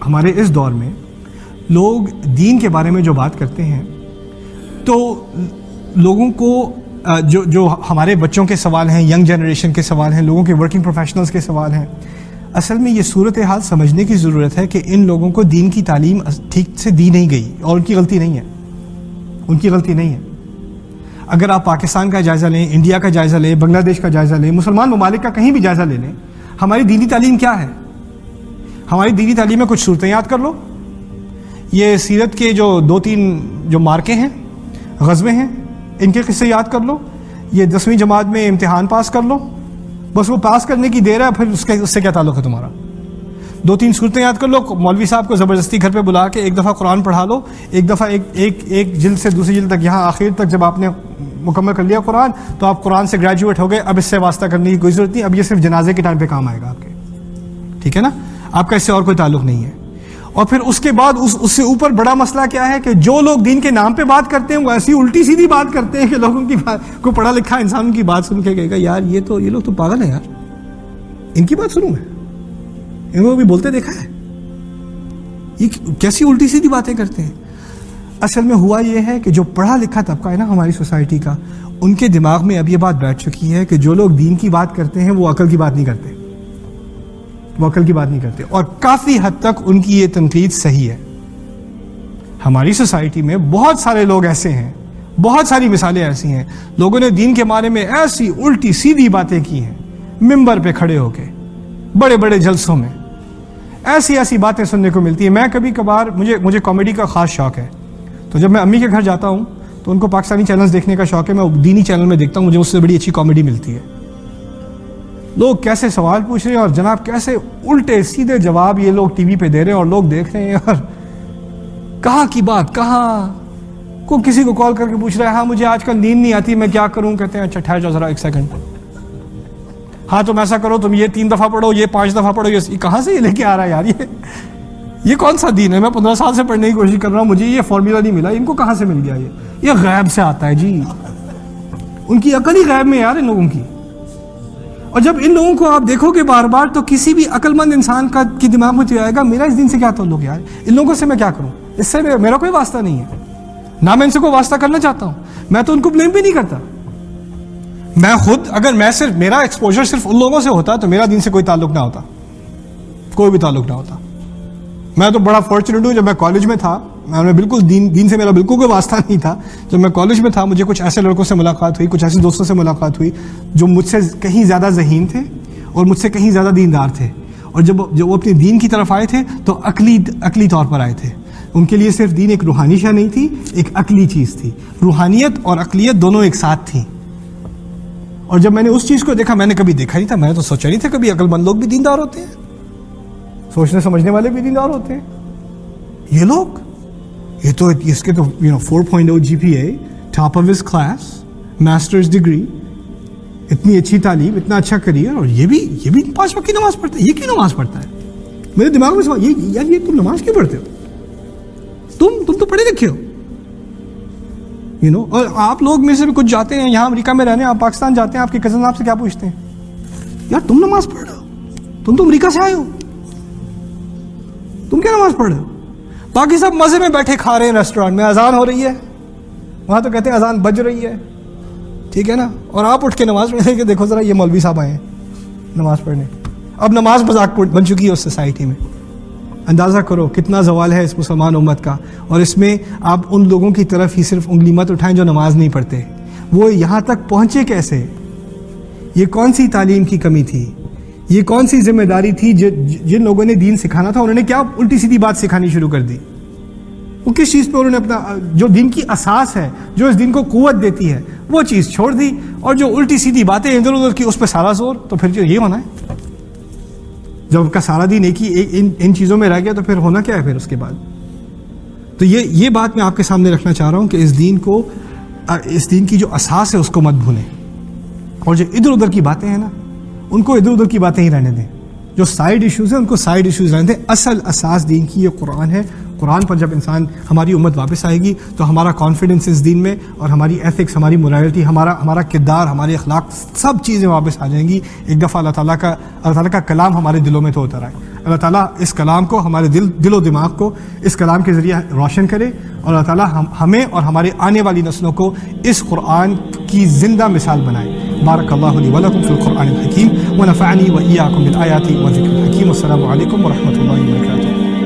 ہمارے اس دور میں لوگ دین کے بارے میں جو بات کرتے ہیں تو لوگوں کو جو ہمارے بچوں کے سوال ہیں، ینگ جنریشن کے سوال ہیں، لوگوں کے ورکنگ پروفیشنلز کے سوال ہیں، اصل میں یہ صورتحال سمجھنے کی ضرورت ہے کہ ان لوگوں کو دین کی تعلیم ٹھیک سے دی نہیں گئی، اور ان کی غلطی نہیں ہے، ان کی غلطی نہیں ہے۔ اگر آپ پاکستان کا جائزہ لیں، انڈیا کا جائزہ لیں، بنگلہ دیش کا جائزہ لیں، مسلمان ممالک کا کہیں بھی جائزہ لے لیں، ہماری دینی تعلیم کیا ہے؟ ہماری دینی تعلیم میں کچھ صورتیں یاد کر لو، یہ سیرت کے جو 2-3 جو مارکے ہیں، غزوے ہیں، ان کے قصے یاد کر لو، یہ 10ویں جماعت میں امتحان پاس کر لو، بس وہ پاس کرنے کی دیر ہے، پھر اس سے کیا تعلق ہے تمہارا؟ 2-3 صورتیں یاد کر لو، مولوی صاحب کو زبردستی گھر پہ بلا کے ایک دفعہ قرآن پڑھا لو، ایک دفعہ ایک جلد سے دوسری جلد تک، یہاں آخر تک جب آپ نے مکمل کر لیا قرآن تو آپ قرآن سے گریجویٹ ہو گئے، اب اس سے واسطہ کرنے کی کوئی ضرورت نہیں، اب یہ صرف جنازے کے ٹائم پہ کام آئے گا آپ کے، ٹھیک ہے نا؟ آپ کا اس سے اور کوئی تعلق نہیں ہے۔ اور پھر اس کے بعد اس سے اوپر بڑا مسئلہ کیا ہے کہ جو لوگ دین کے نام پہ بات کرتے ہیں وہ ایسی الٹی سیدھی بات کرتے ہیں کہ لوگوں کی بات کو پڑھا لکھا انسان کی بات سن کے کہے گا یار یہ لوگ تو پاگل ہیں یار، ان کی بات سنوں میں، ان کو بھی بولتے دیکھا ہے، یہ کیسی الٹی سیدھی باتیں کرتے ہیں۔ اصل میں ہوا یہ ہے کہ جو پڑھا لکھا طبقہ ہے نا ہماری سوسائٹی کا، ان کے دماغ میں اب یہ بات بیٹھ چکی ہے کہ جو لوگ دین کی بات کرتے ہیں وہ عقل کی بات نہیں کرتے، وہ عقل کی بات نہیں کرتے، اور کافی حد تک ان کی یہ تنقید صحیح ہے۔ ہماری سوسائٹی میں بہت سارے لوگ ایسے ہیں، بہت ساری مثالیں ایسی ہیں، لوگوں نے دین کے بارے میں ایسی الٹی سیدھی باتیں کی ہیں، ممبر پہ کھڑے ہو کے بڑے بڑے جلسوں میں ایسی باتیں سننے کو ملتی ہیں۔ میں کبھی کبھار مجھے کامیڈی کا خاص شوق ہے، تو جب میں امی کے گھر جاتا ہوں تو ان کو پاکستانی چینلز دیکھنے کا شوق ہے، میں دینی چینل میں دیکھتا ہوں، مجھے اس سے بڑی اچھی کامیڈی ملتی ہے۔ لوگ کیسے سوال پوچھ رہے ہیں اور جناب کیسے الٹے سیدھے جواب یہ لوگ ٹی وی پہ دے رہے ہیں اور لوگ دیکھ رہے ہیں، اور کہاں کی بات کہاں، کو کسی کو کال کر کے پوچھ رہا ہے ہاں مجھے آج کل نیند نہیں آتی میں کیا کروں، کہتے ہیں اچھا ٹھہر جاؤ ذرا 1 سیکنڈ، ہاں تم ایسا کرو تم یہ 3 دفعہ پڑھو، یہ 5 دفعہ پڑھو، یہ کہاں سے یہ لے کے آ رہا ہے یار، یہ کون سا دین ہے؟ میں 15 سال سے پڑھنے کی کوشش کر رہا ہوں، مجھے یہ فارمولا نہیں ملا، ان کو کہاں سے مل گیا؟ یہ غیب سے آتا ہے جی، ان کی عقل ہی غیب میں یار ان لوگوں کی۔ اور جب ان لوگوں کو آپ دیکھو گے بار بار تو کسی بھی عقل مند انسان کی دماغ میں تو آئے گا میرا اس دین سے کیا تعلق یار، ان لوگوں سے میں کیا کروں، اس سے میرا کوئی واسطہ نہیں ہے، نہ میں ان سے کوئی واسطہ کرنا چاہتا ہوں، میں تو ان کو بلیم بھی نہیں کرتا، میں خود اگر میرا ایکسپوجر صرف ان لوگوں سے ہوتا تو میرا دین سے کوئی تعلق نہ ہوتا، کوئی بھی تعلق نہ ہوتا۔ میں تو بڑا فارچونیٹ ہوں، جب میں کالج میں تھا میں بالکل دین سے میرا بالکل کوئی واسطہ نہیں تھا، جب میں کالج میں تھا مجھے کچھ ایسے لڑکوں سے ملاقات ہوئی، کچھ ایسے دوستوں سے ملاقات ہوئی جو مجھ سے کہیں زیادہ ذہین تھے اور مجھ سے کہیں زیادہ دیندار تھے، اور جب وہ اپنے دین کی طرف آئے تھے تو عقلی طور پر آئے تھے، ان کے لیے صرف دین ایک روحانی شے نہیں تھی، ایک عقلی چیز تھی، روحانیت اور عقلیت دونوں ایک ساتھ تھیں۔ اور جب میں نے اس چیز کو دیکھا، میں نے کبھی دیکھا نہیں تھا، میں نے تو سوچا نہیں تھا کبھی عقل مند لوگ بھی دیندار ہوتے ہیں، سوچنے سمجھنے والے بھی دیندار ہوتے ہیں، یہ لوگ یہ تو اس کے تو 4.0 GPA، top of his class, masters degree, اتنی اچھی تعلیم، اتنا اچھا کریئر، اور یہ بھی 5 وقت کی نماز پڑھتا ہے، یہ کیوں نماز پڑھتا ہے؟ میرے دماغ میں سوال یار یہ تم نماز کیوں پڑھتے ہو؟ تم تو پڑھے لکھے ہو، اور آپ لوگ میں سے بھی کچھ جاتے ہیں یہاں امریکہ میں رہنے، آپ پاکستان جاتے ہیں، آپ کے کزن آپ سے کیا پوچھتے ہیں؟ یار تم نماز پڑھ رہے ہو، تم تو امریکہ سے آئے ہو، تم کیا نماز پڑھ رہے ہو؟ باقی سب مزے میں بیٹھے کھا رہے ہیں ریسٹورینٹ میں، اذان ہو رہی ہے، وہاں تو کہتے ہیں اذان بج رہی ہے، ٹھیک ہے نا، اور آپ اٹھ کے نماز پڑھنے کے دیکھو ذرا یہ مولوی صاحب آئے ہیں نماز پڑھنے۔ اب نماز مذاق بن چکی ہے اس سوسائٹی میں، اندازہ کرو کتنا زوال ہے اس مسلمان امت کا، اور اس میں آپ ان لوگوں کی طرف ہی صرف انگلی مت اٹھائیں جو نماز نہیں پڑھتے، وہ یہاں تک پہنچے کیسے؟ یہ کون سی تعلیم کی کمی تھی؟ یہ کون سی ذمہ داری تھی؟ جن لوگوں نے دین سکھانا تھا انہوں نے کیا الٹی سیدھی بات سکھانی شروع کر دی؟ وہ کس چیز پہ انہوں نے اپنا جو دین کی اساس ہے، جو اس دین کو قوت دیتی ہے، وہ چیز چھوڑ دی، اور جو الٹی سیدھی باتیں ادھر ادھر کی اس پہ سارا زور، تو پھر جو یہ ہونا ہے جب کا سارا دین ایک ہی ان چیزوں میں رہ گیا تو پھر ہونا کیا ہے پھر اس کے بعد؟ تو یہ بات میں آپ کے سامنے رکھنا چاہ رہا ہوں کہ اس دین کی جو اساس ہے اس کو مت بھولیں، اور جو ادھر ادھر کی باتیں ہیں نا ان کو ادھر ادھر کی باتیں ہی رہنے دیں، جو سائیڈ ایشوز ہیں ان کو سائیڈ ایشوز رہنے دیں، اصل اساس دین کی یہ قرآن ہے۔ قرآن پر جب ہماری امت واپس آئے گی تو ہمارا کانفیڈنس اس دین میں، اور ہماری ایتھکس، ہماری مورالٹی، ہمارا کردار، ہمارے اخلاق، سب چیزیں واپس آ جائیں گی۔ ایک دفعہ اللہ تعالیٰ کا کلام ہمارے دلوں میں تو اتر آئے۔ اللہ تعالیٰ اس کلام کو ہمارے دل و دماغ کو اس کلام کے ذریعے روشن کرے، اور اللہ تعالیٰ ہمیں اور ہمارے آنے والی نسلوں کو اس قرآن کی زندہ مثال بنائے۔ بارک اللہ لی ولکم فی القرآن الحکیم ونفعنی وإیاکم بالآیات والذکر الحکیم۔ السلام علیکم ورحمۃ اللہ وبرکاتہ۔